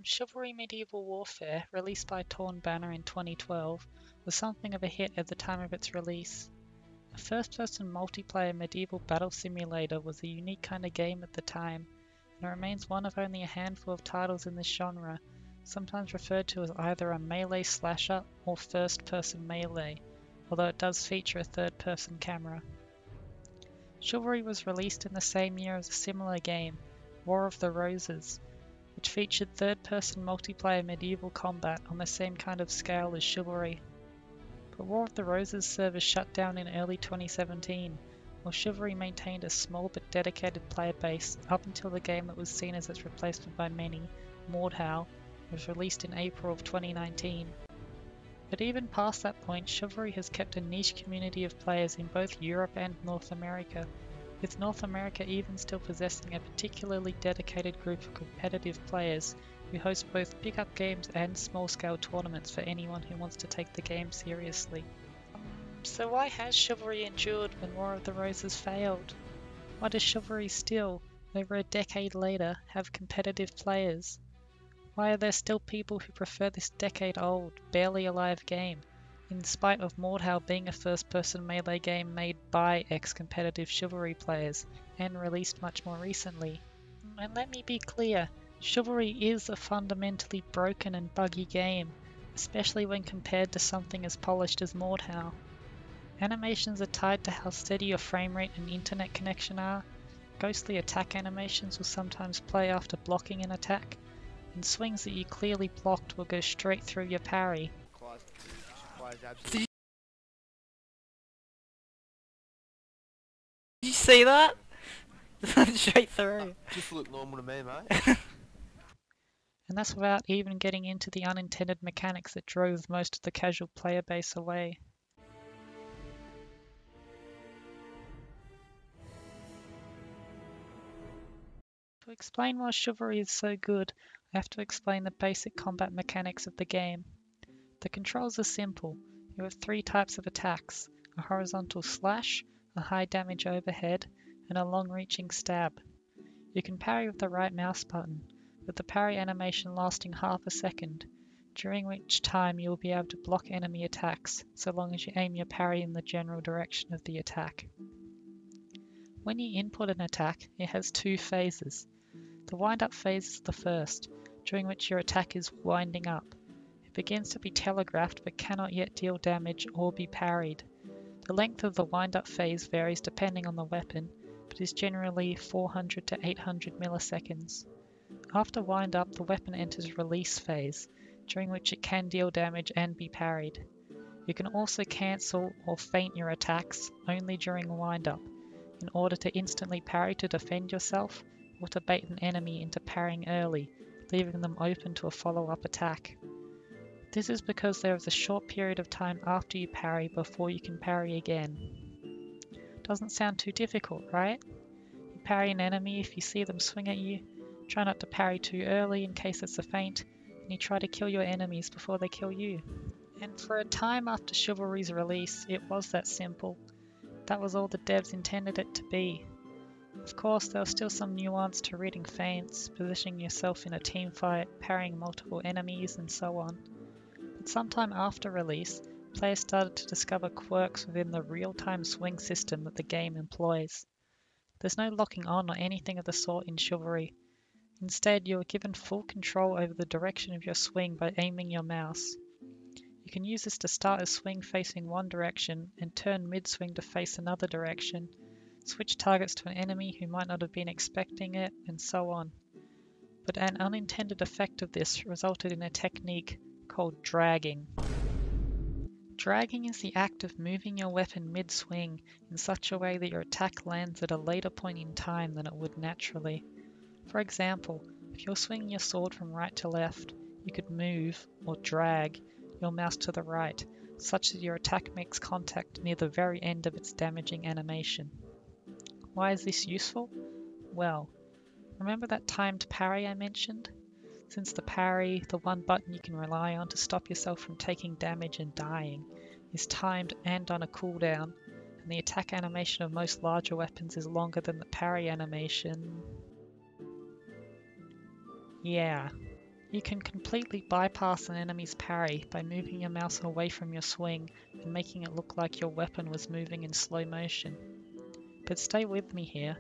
Chivalry Medieval Warfare, released by Torn Banner in 2012, was something of a hit at the time of its release. A first-person multiplayer medieval battle simulator was a unique kind of game at the time, and it remains one of only a handful of titles in this genre, sometimes referred to as either a melee slasher or first-person melee, although it does feature a third-person camera. Chivalry was released in the same year as a similar game, War of the Roses, which featured third-person multiplayer medieval combat on the same kind of scale as Chivalry. But War of the Roses servers shut down in early 2017, while Chivalry maintained a small but dedicated player base up until the game that was seen as its replacement by many, Mordhau, was released in April of 2019. But even past that point, Chivalry has kept a niche community of players in both Europe and North America, with North America even still possessing a particularly dedicated group of competitive players who host both pick-up games and small-scale tournaments for anyone who wants to take the game seriously. So why has Chivalry endured when War of the Roses failed? Why does Chivalry still, over a decade later, have competitive players? Why are there still people who prefer this decade-old, barely alive game, in spite of Mordhau being a first-person melee game made by ex-competitive Chivalry players, and released much more recently? And let me be clear, Chivalry is a fundamentally broken and buggy game, especially when compared to something as polished as Mordhau. Animations are tied to how steady your frame rate and internet connection are, ghostly attack animations will sometimes play after blocking an attack, and swings that you clearly blocked will go straight through your parry. Did you see that? Straight through. Just look normal to me, mate. And that's without even getting into the unintended mechanics that drove most of the casual player base away. To explain why Chivalry is so good, I have to explain the basic combat mechanics of the game. The controls are simple. You have three types of attacks: a horizontal slash, a high damage overhead, and a long-reaching stab. You can parry with the right mouse button, with the parry animation lasting half a second, during which time you will be able to block enemy attacks, so long as you aim your parry in the general direction of the attack. When you input an attack, it has two phases. The wind-up phase is the first, during which your attack is winding up. It begins to be telegraphed but cannot yet deal damage or be parried. The length of the wind-up phase varies depending on the weapon, but is generally 400 to 800 milliseconds. After wind-up, the weapon enters release phase, during which it can deal damage and be parried. You can also cancel or feint your attacks only during wind-up, in order to instantly parry to defend yourself, or to bait an enemy into parrying early, leaving them open to a follow-up attack. This is because there is a short period of time after you parry before you can parry again. Doesn't sound too difficult, right? You parry an enemy if you see them swing at you, try not to parry too early in case it's a feint, and you try to kill your enemies before they kill you. And for a time after Chivalry's release, it was that simple. That was all the devs intended it to be. Of course, there was still some nuance to reading feints, positioning yourself in a team fight, parrying multiple enemies, and so on. But sometime after release, players started to discover quirks within the real-time swing system that the game employs. There's no locking on or anything of the sort in Chivalry. Instead, you are given full control over the direction of your swing by aiming your mouse. You can use this to start a swing facing one direction and turn mid-swing to face another direction, switch targets to an enemy who might not have been expecting it, and so on. But an unintended effect of this resulted in a technique called dragging. Dragging is the act of moving your weapon mid-swing in such a way that your attack lands at a later point in time than it would naturally. For example, if you're swinging your sword from right to left, you could move, or drag, your mouse to the right, such that your attack makes contact near the very end of its damaging animation. Why is this useful? Well, remember that timed parry I mentioned? Since the parry, the one button you can rely on to stop yourself from taking damage and dying, is timed and on a cooldown, and the attack animation of most larger weapons is longer than the parry animation. Yeah. You can completely bypass an enemy's parry by moving your mouse away from your swing and making it look like your weapon was moving in slow motion. But stay with me here.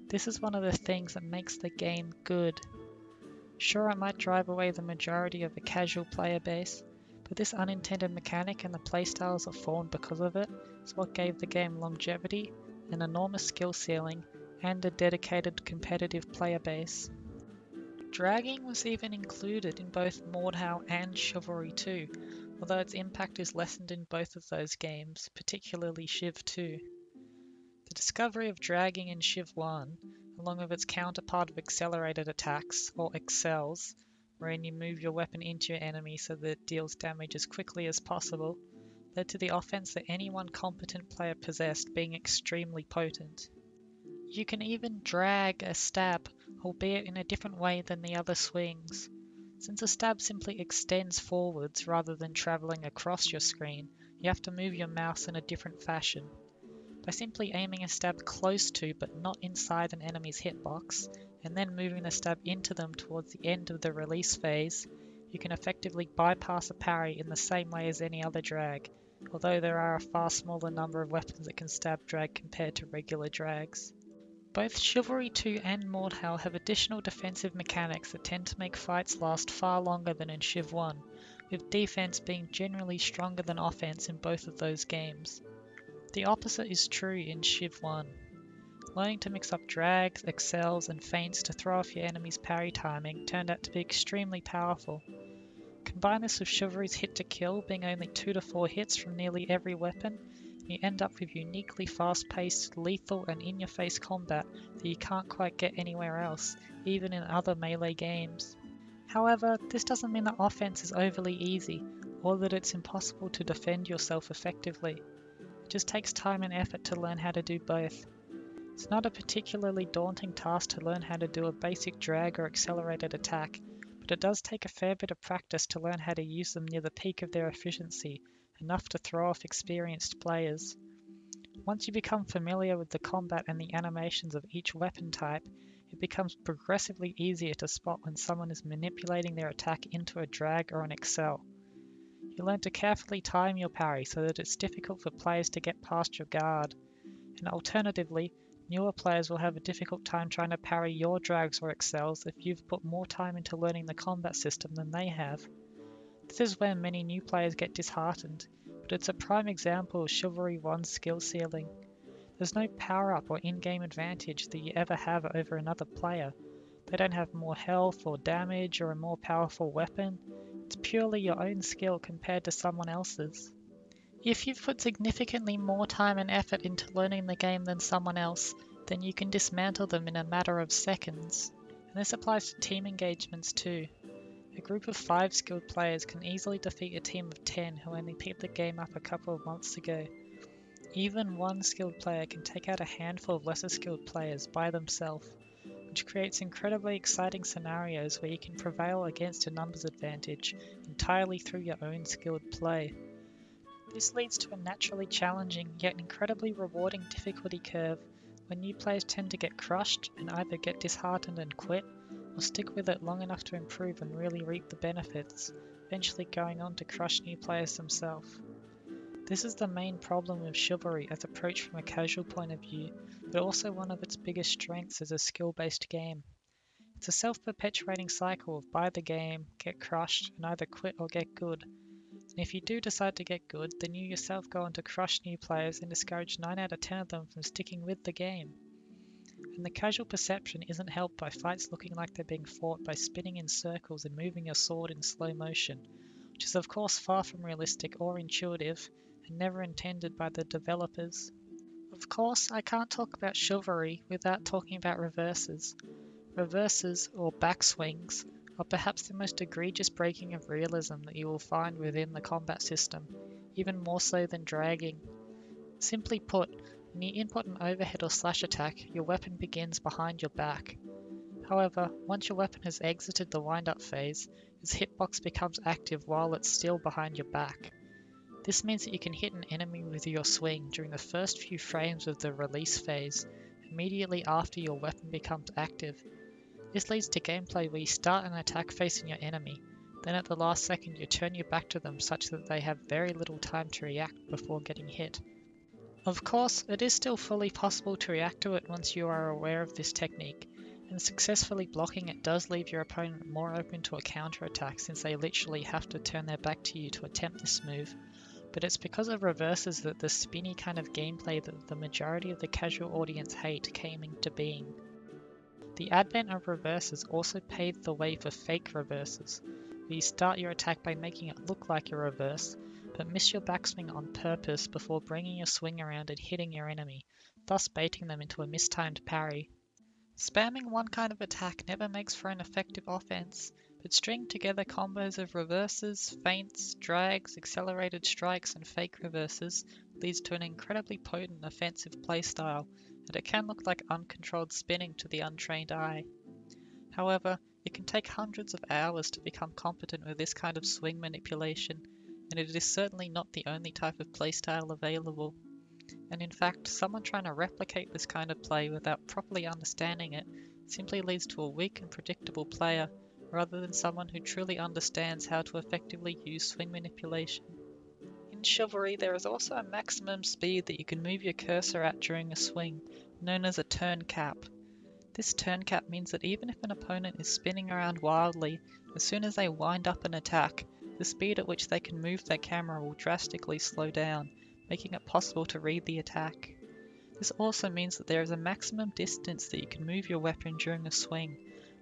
This is one of the things that makes the game good. Sure, it might drive away the majority of the casual player base, but this unintended mechanic and the playstyles that formed because of it is what gave the game longevity, an enormous skill ceiling, and a dedicated competitive player base. Dragging was even included in both Mordhau and Chivalry 2, although its impact is lessened in both of those games, particularly Civ 2. The discovery of dragging in Civ 1, along with its counterpart of accelerated attacks, or accels, wherein you move your weapon into your enemy so that it deals damage as quickly as possible, led to the offense that any one competent player possessed being extremely potent. You can even drag a stab, albeit in a different way than the other swings. Since a stab simply extends forwards rather than travelling across your screen, you have to move your mouse in a different fashion. By simply aiming a stab close to but not inside an enemy's hitbox, and then moving the stab into them towards the end of the release phase, you can effectively bypass a parry in the same way as any other drag, although there are a far smaller number of weapons that can stab drag compared to regular drags. Both Chivalry 2 and Mordhau have additional defensive mechanics that tend to make fights last far longer than in Civ 1, with defense being generally stronger than offense in both of those games. The opposite is true in Civ 1. Learning to mix up drags, accels, and feints to throw off your enemy's parry timing turned out to be extremely powerful. Combine this with Chivalry's hit to kill being only 2 to 4 hits from nearly every weapon, and you end up with uniquely fast-paced, lethal, and in-your-face combat that you can't quite get anywhere else, even in other melee games. However, this doesn't mean that offense is overly easy, or that it's impossible to defend yourself effectively. It just takes time and effort to learn how to do both. It's not a particularly daunting task to learn how to do a basic drag or accelerated attack, but it does take a fair bit of practice to learn how to use them near the peak of their efficiency, enough to throw off experienced players. Once you become familiar with the combat and the animations of each weapon type, it becomes progressively easier to spot when someone is manipulating their attack into a drag or an accel. You learn to carefully time your parry so that it's difficult for players to get past your guard, and alternatively, newer players will have a difficult time trying to parry your drags or accels if you've put more time into learning the combat system than they have. This is where many new players get disheartened, but it's a prime example of Chivalry 1's skill ceiling. There's no power-up or in-game advantage that you ever have over another player. They don't have more health or damage or a more powerful weapon. It's purely your own skill compared to someone else's. If you've put significantly more time and effort into learning the game than someone else, then you can dismantle them in a matter of seconds. And this applies to team engagements too. A group of 5 skilled players can easily defeat a team of 10 who only picked the game up a couple of months ago. Even one skilled player can take out a handful of lesser skilled players by themselves, which creates incredibly exciting scenarios where you can prevail against a numbers advantage entirely through your own skilled play. This leads to a naturally challenging yet incredibly rewarding difficulty curve where new players tend to get crushed and either get disheartened and quit, or stick with it long enough to improve and really reap the benefits, eventually going on to crush new players themselves. This is the main problem with Chivalry as approached from a casual point of view, but also one of its biggest strengths as a skill-based game. It's a self-perpetuating cycle of buy the game, get crushed, and either quit or get good. And if you do decide to get good, then you yourself go on to crush new players and discourage 9 out of 10 of them from sticking with the game. And the casual perception isn't helped by fights looking like they're being fought by spinning in circles and moving your sword in slow motion, which is of course far from realistic or intuitive, and never intended by the developers. Of course, I can't talk about Chivalry without talking about reverses. Reverses, or backswings, are perhaps the most egregious breaking of realism that you will find within the combat system, even more so than dragging. Simply put, when you input an overhead or slash attack, your weapon begins behind your back. However, once your weapon has exited the wind-up phase, its hitbox becomes active while it's still behind your back. This means that you can hit an enemy with your swing during the first few frames of the release phase, immediately after your weapon becomes active. This leads to gameplay where you start an attack facing your enemy, then at the last second you turn your back to them such that they have very little time to react before getting hit. Of course, it is still fully possible to react to it once you are aware of this technique, and successfully blocking it does leave your opponent more open to a counterattack since they literally have to turn their back to you to attempt this move. But it's because of reverses that the spinny kind of gameplay that the majority of the casual audience hate came into being. The advent of reverses also paved the way for fake reverses, where you start your attack by making it look like a reverse, but miss your backswing on purpose before bringing your swing around and hitting your enemy, thus baiting them into a mistimed parry. Spamming one kind of attack never makes for an effective offense, but stringing together combos of reverses, feints, drags, accelerated strikes, and fake reverses leads to an incredibly potent offensive playstyle, and it can look like uncontrolled spinning to the untrained eye. However, it can take hundreds of hours to become competent with this kind of swing manipulation, and it is certainly not the only type of playstyle available. And in fact, someone trying to replicate this kind of play without properly understanding it simply leads to a weak and predictable player, rather than someone who truly understands how to effectively use swing manipulation. In Chivalry, there is also a maximum speed that you can move your cursor at during a swing, known as a turn cap. This turn cap means that even if an opponent is spinning around wildly, as soon as they wind up an attack, the speed at which they can move their camera will drastically slow down, making it possible to read the attack. This also means that there is a maximum distance that you can move your weapon during a swing,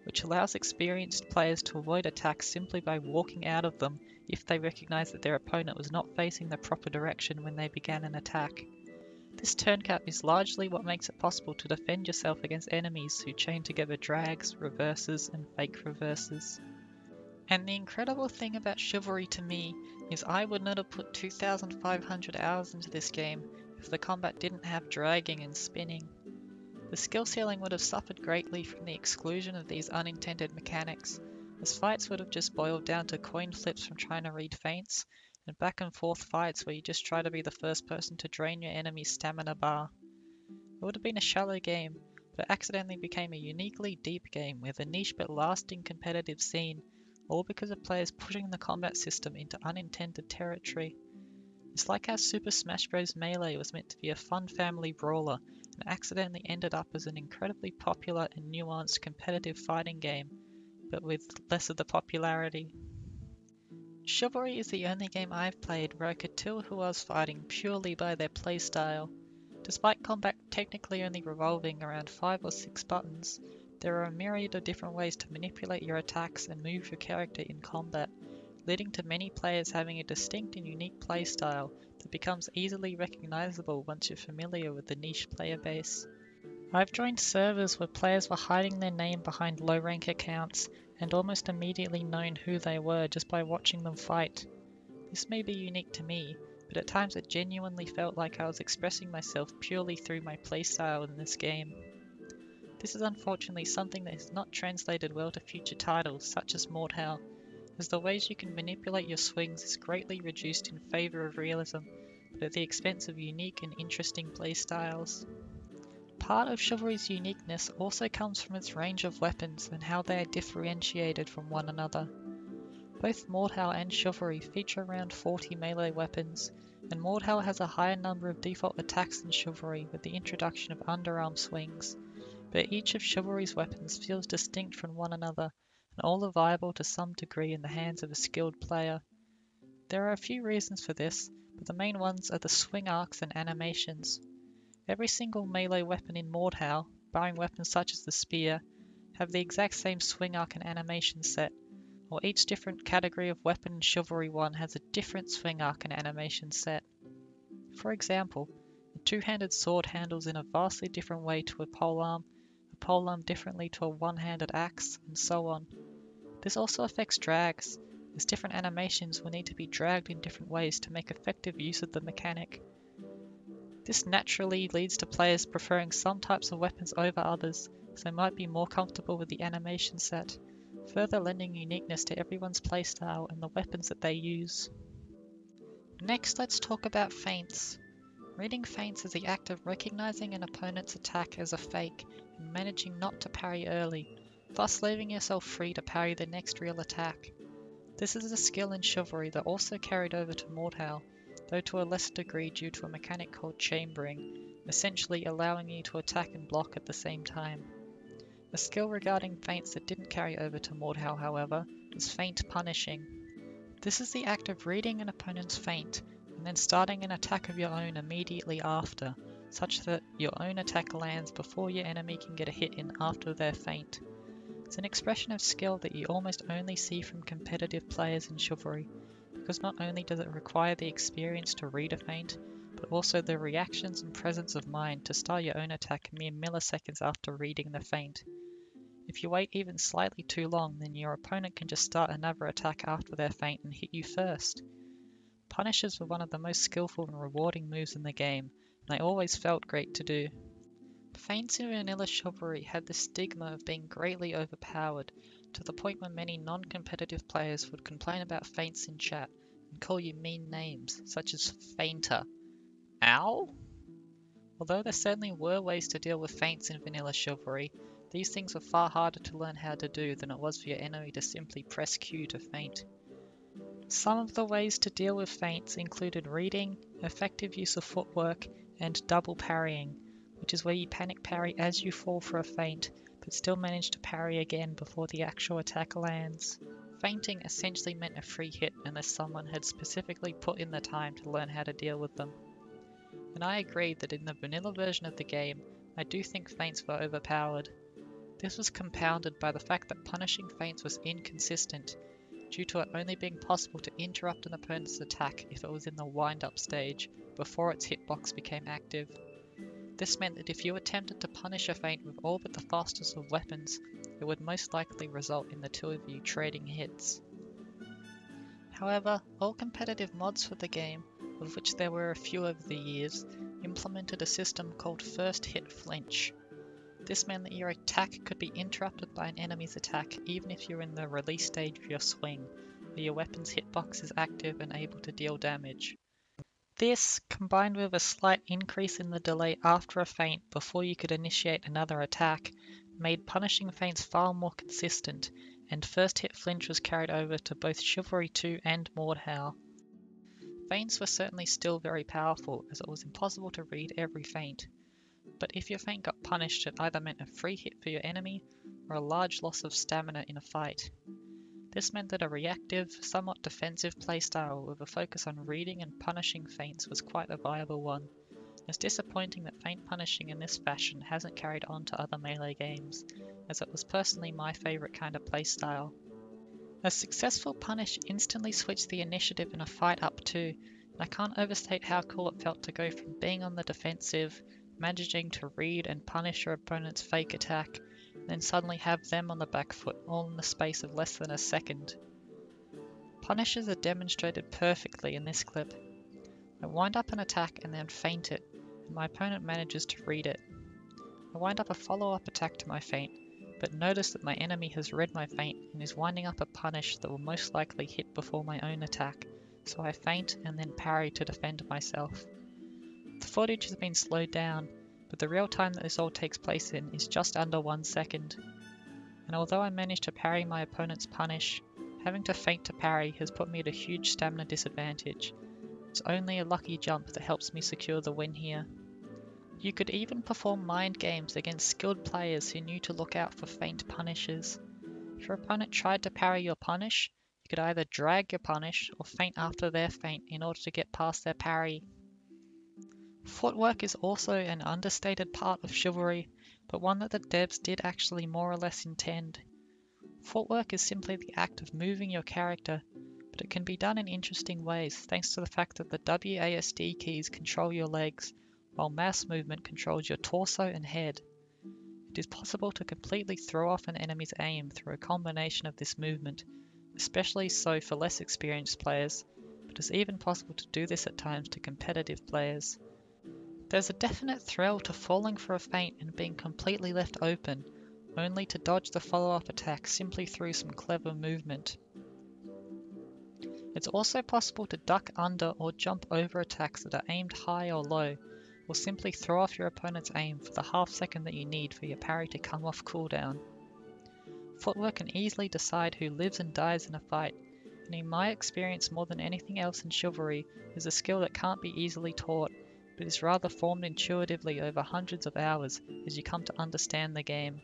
which allows experienced players to avoid attacks simply by walking out of them if they recognize that their opponent was not facing the proper direction when they began an attack. This turn cap is largely what makes it possible to defend yourself against enemies who chain together drags, reverses, and fake reverses. And the incredible thing about Chivalry to me is I would not have put 2,500 hours into this game if the combat didn't have dragging and spinning. The skill ceiling would have suffered greatly from the exclusion of these unintended mechanics, as fights would have just boiled down to coin flips from trying to read feints, and back and forth fights where you just try to be the first person to drain your enemy's stamina bar. It would have been a shallow game, but it accidentally became a uniquely deep game with a niche but lasting competitive scene, all because of players pushing the combat system into unintended territory. It's like how Super Smash Bros. Melee was meant to be a fun family brawler and accidentally ended up as an incredibly popular and nuanced competitive fighting game, but with less of the popularity. Chivalry is the only game I've played where I could tell who I was fighting purely by their playstyle. Despite combat technically only revolving around 5 or 6 buttons, there are a myriad of different ways to manipulate your attacks and move your character in combat, leading to many players having a distinct and unique playstyle that becomes easily recognizable once you're familiar with the niche player base. I've joined servers where players were hiding their name behind low rank accounts and almost immediately known who they were just by watching them fight. This may be unique to me, but at times it genuinely felt like I was expressing myself purely through my playstyle in this game. This is unfortunately something that is not translated well to future titles such as Mordhau, as the ways you can manipulate your swings is greatly reduced in favour of realism, but at the expense of unique and interesting playstyles. Part of Chivalry's uniqueness also comes from its range of weapons and how they are differentiated from one another. Both Mordhau and Chivalry feature around 40 melee weapons, and Mordhau has a higher number of default attacks than Chivalry with the introduction of underarm swings, but each of Chivalry's weapons feels distinct from one another, and all are viable to some degree in the hands of a skilled player. There are a few reasons for this, but the main ones are the swing arcs and animations. Every single melee weapon in Mordhau, barring weapons such as the spear, have the exact same swing arc and animation set, while each different category of weapon in Chivalry 1 has a different swing arc and animation set. For example, a two-handed sword handles in a vastly different way to a polearm differently to a one-handed axe, and so on. This also affects drags, as different animations will need to be dragged in different ways to make effective use of the mechanic. This naturally leads to players preferring some types of weapons over others, as they might be more comfortable with the animation set, further lending uniqueness to everyone's playstyle and the weapons that they use. Next, let's talk about feints. Reading feints is the act of recognizing an opponent's attack as a fake and managing not to parry early, thus leaving yourself free to parry the next real attack. This is a skill in Chivalry that also carried over to Mordhau, though to a lesser degree due to a mechanic called chambering, essentially allowing you to attack and block at the same time. A skill regarding feints that didn't carry over to Mordhau, however, was feint punishing. This is the act of reading an opponent's feint, and then starting an attack of your own immediately after, such that your own attack lands before your enemy can get a hit in after their feint. It's an expression of skill that you almost only see from competitive players in Chivalry, because not only does it require the experience to read a feint, but also the reactions and presence of mind to start your own attack mere milliseconds after reading the feint. If you wait even slightly too long, then your opponent can just start another attack after their feint and hit you first. Punishes were one of the most skillful and rewarding moves in the game, and they always felt great to do. Feints in vanilla Chivalry had the stigma of being greatly overpowered, to the point where many non-competitive players would complain about feints in chat and call you mean names, such as Feinter. Ow? Although there certainly were ways to deal with feints in vanilla Chivalry, these things were far harder to learn how to do than it was for your enemy to simply press Q to feint. Some of the ways to deal with feints included reading, effective use of footwork, and double parrying, which is where you panic parry as you fall for a feint, but still manage to parry again before the actual attack lands. Feinting essentially meant a free hit unless someone had specifically put in the time to learn how to deal with them. And I agree that in the vanilla version of the game, I do think feints were overpowered. This was compounded by the fact that punishing feints was inconsistent, due to it only being possible to interrupt an opponent's attack if it was in the wind-up stage, before its hitbox became active. This meant that if you attempted to punish a feint with all but the fastest of weapons, it would most likely result in the two of you trading hits. However, all competitive mods for the game, of which there were a few over the years, implemented a system called First Hit Flinch. This meant that your attack could be interrupted by an enemy's attack even if you're in the release stage of your swing, where your weapon's hitbox is active and able to deal damage. This, combined with a slight increase in the delay after a feint before you could initiate another attack, made punishing feints far more consistent, and First Hit Flinch was carried over to both Chivalry 2 and Mordhau. Feints were certainly still very powerful, as it was impossible to read every feint, but if your feint got punished, it either meant a free hit for your enemy or a large loss of stamina in a fight. This meant that a reactive, somewhat defensive playstyle with a focus on reading and punishing feints was quite a viable one. It's disappointing that feint punishing in this fashion hasn't carried on to other melee games, as it was personally my favourite kind of playstyle. A successful punish instantly switched the initiative in a fight up too, and I can't overstate how cool it felt to go from being on the defensive, managing to read and punish your opponent's fake attack, and then suddenly have them on the back foot all in the space of less than a second. Punishes are demonstrated perfectly in this clip. I wind up an attack and then feint it, and my opponent manages to read it. I wind up a follow-up attack to my feint, but notice that my enemy has read my feint and is winding up a punish that will most likely hit before my own attack, so I feint and then parry to defend myself. The footage has been slowed down, but the real time that this all takes place in is just under 1 second. And although I managed to parry my opponent's punish, having to feint to parry has put me at a huge stamina disadvantage. It's only a lucky jump that helps me secure the win here. You could even perform mind games against skilled players who knew to look out for feint punishes. If your opponent tried to parry your punish, you could either drag your punish or feint after their feint in order to get past their parry. Footwork is also an understated part of Chivalry, but one that the devs did actually more or less intend. Footwork is simply the act of moving your character, but it can be done in interesting ways thanks to the fact that the WASD keys control your legs, while mouse movement controls your torso and head. It is possible to completely throw off an enemy's aim through a combination of this movement, especially so for less experienced players, but it's even possible to do this at times to competitive players. There's a definite thrill to falling for a feint and being completely left open, only to dodge the follow-up attack simply through some clever movement. It's also possible to duck under or jump over attacks that are aimed high or low, or simply throw off your opponent's aim for the half second that you need for your parry to come off cooldown. Footwork can easily decide who lives and dies in a fight, and in my experience more than anything else in Chivalry is a skill that can't be easily taught, but is rather formed intuitively over hundreds of hours as you come to understand the game.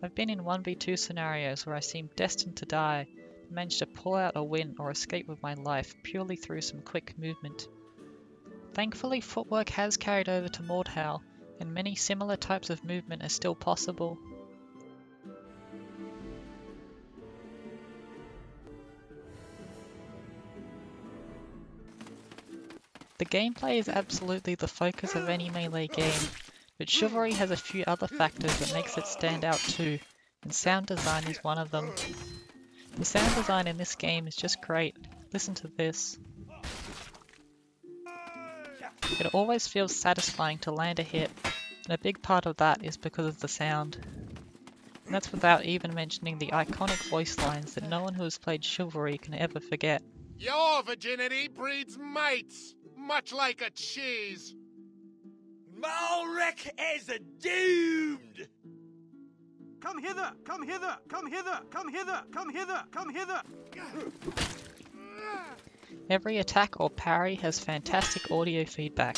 I've been in 1v2 scenarios where I seemed destined to die, and managed to pull out a win or escape with my life purely through some quick movement. Thankfully, Footwork has carried over to Mordhau, and many similar types of movement are still possible. The gameplay is absolutely the focus of any melee game, but Chivalry has a few other factors that makes it stand out too, and sound design is one of them. The sound design in this game is just great. Listen to this. It always feels satisfying to land a hit, and a big part of that is because of the sound. And that's without even mentioning the iconic voice lines that no one who has played Chivalry can ever forget. Your virginity breeds mates, much like a cheese. Malric is doomed! Come hither, come hither, come hither, come hither, come hither, come hither. Every attack or parry has fantastic audio feedback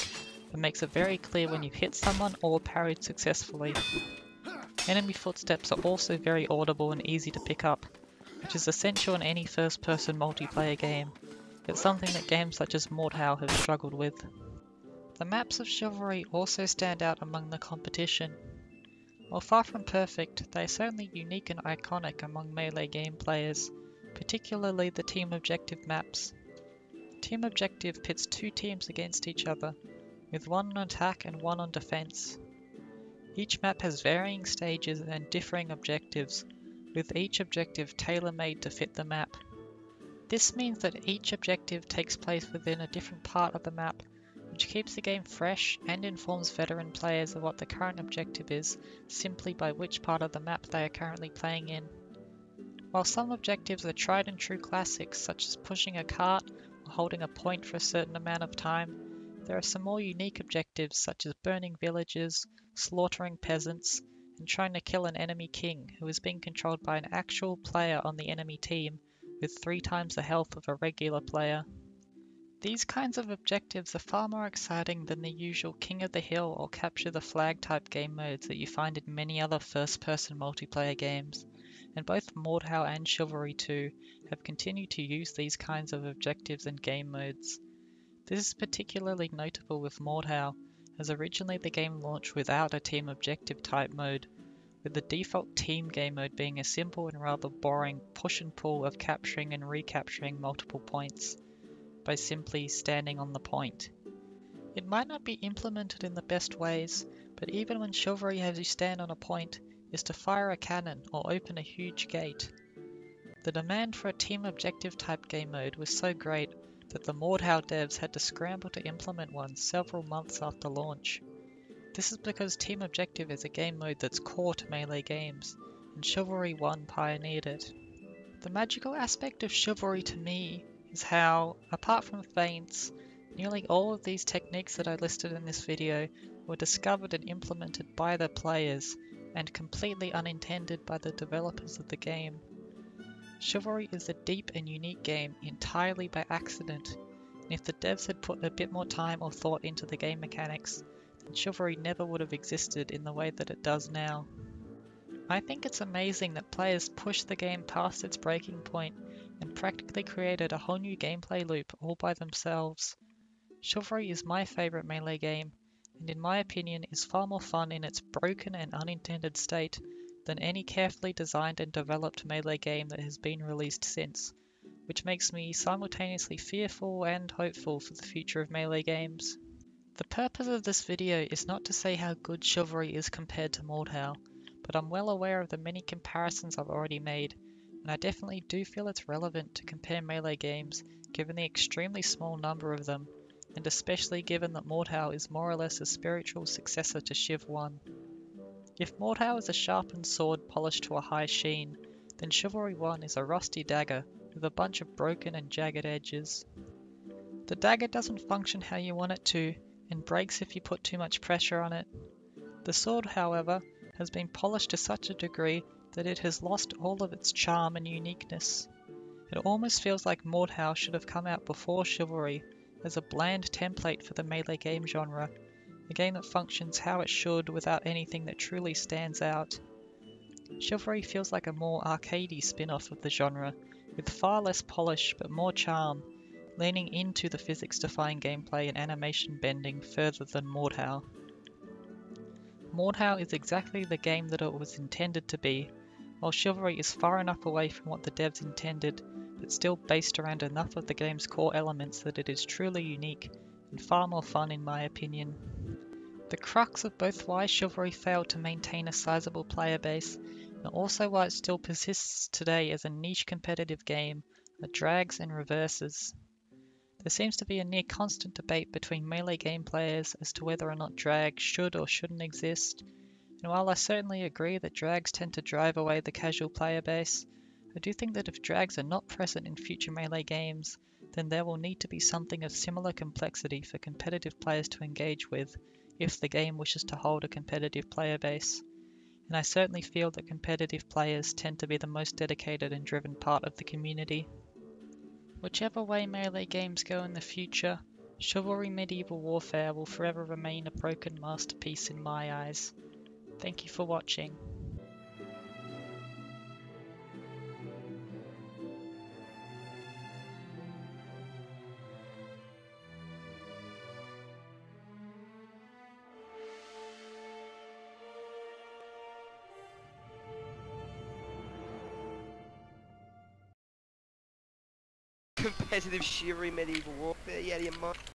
that makes it very clear when you've hit someone or parried successfully. Enemy footsteps are also very audible and easy to pick up, which is essential in any first-person multiplayer game. It's something that games such as Mordhau have struggled with. The maps of Chivalry also stand out among the competition. While far from perfect, they are certainly unique and iconic among melee game players, particularly the team objective maps. Team objective pits two teams against each other, with one on attack and one on defense. Each map has varying stages and differing objectives, with each objective tailor-made to fit the map. This means that each objective takes place within a different part of the map, which keeps the game fresh and informs veteran players of what the current objective is simply by which part of the map they are currently playing in. While some objectives are tried and true classics such as pushing a cart or holding a point for a certain amount of time, there are some more unique objectives such as burning villages, slaughtering peasants, and trying to kill an enemy king who is being controlled by an actual player on the enemy team with 3 times the health of a regular player. These kinds of objectives are far more exciting than the usual King of the Hill or Capture the Flag type game modes that you find in many other first-person multiplayer games, and both Mordhau and Chivalry 2 have continued to use these kinds of objectives and game modes. This is particularly notable with Mordhau, as originally the game launched without a team objective type mode, with the default team game mode being a simple and rather boring push and pull of capturing and recapturing multiple points by simply standing on the point. It might not be implemented in the best ways, but even when Chivalry has you stand on a point is to fire a cannon or open a huge gate. The demand for a team objective type game mode was so great that the Mordhau devs had to scramble to implement one several months after launch. This is because team objective is a game mode that's core to melee games, and Chivalry 1 pioneered it. The magical aspect of Chivalry to me is how, apart from feints, nearly all of these techniques that I listed in this video were discovered and implemented by the players, and completely unintended by the developers of the game. Chivalry is a deep and unique game entirely by accident, and if the devs had put a bit more time or thought into the game mechanics, then Chivalry never would have existed in the way that it does now. I think it's amazing that players pushed the game past its breaking point and practically created a whole new gameplay loop all by themselves. Chivalry is my favourite melee game, and in my opinion is far more fun in its broken and unintended state than any carefully designed and developed melee game that has been released since, which makes me simultaneously fearful and hopeful for the future of melee games. The purpose of this video is not to say how good Chivalry is compared to Mordhau, but I'm well aware of the many comparisons I've already made, and I definitely do feel it's relevant to compare melee games given the extremely small number of them, and especially given that Mordhau is more or less a spiritual successor to Chiv 1. If Mordhau is a sharpened sword polished to a high sheen, then Chivalry 1 is a rusty dagger with a bunch of broken and jagged edges. The dagger doesn't function how you want it to, and breaks if you put too much pressure on it. The sword, however, has been polished to such a degree that it has lost all of its charm and uniqueness. It almost feels like Mordhau should have come out before Chivalry as a bland template for the melee game genre, a game that functions how it should without anything that truly stands out. Chivalry feels like a more arcadey spin-off of the genre, with far less polish but more charm, leaning into the physics-defying gameplay and animation bending further than Mordhau. Mordhau is exactly the game that it was intended to be, while Chivalry is far enough away from what the devs intended, but still based around enough of the game's core elements that it is truly unique and far more fun in my opinion. The crux of both why Chivalry failed to maintain a sizable player base, and also why it still persists today as a niche competitive game, are drags and reverses. There seems to be a near constant debate between melee game players as to whether or not drags should or shouldn't exist, and while I certainly agree that drags tend to drive away the casual player base, I do think that if drags are not present in future melee games, then there will need to be something of similar complexity for competitive players to engage with if the game wishes to hold a competitive player base, and I certainly feel that competitive players tend to be the most dedicated and driven part of the community. Whichever way melee games go in the future, Chivalry Medieval Warfare will forever remain a broken masterpiece in my eyes. Thank you for watching. Competitive Chivalry Medieval Warfare, you out of your mind?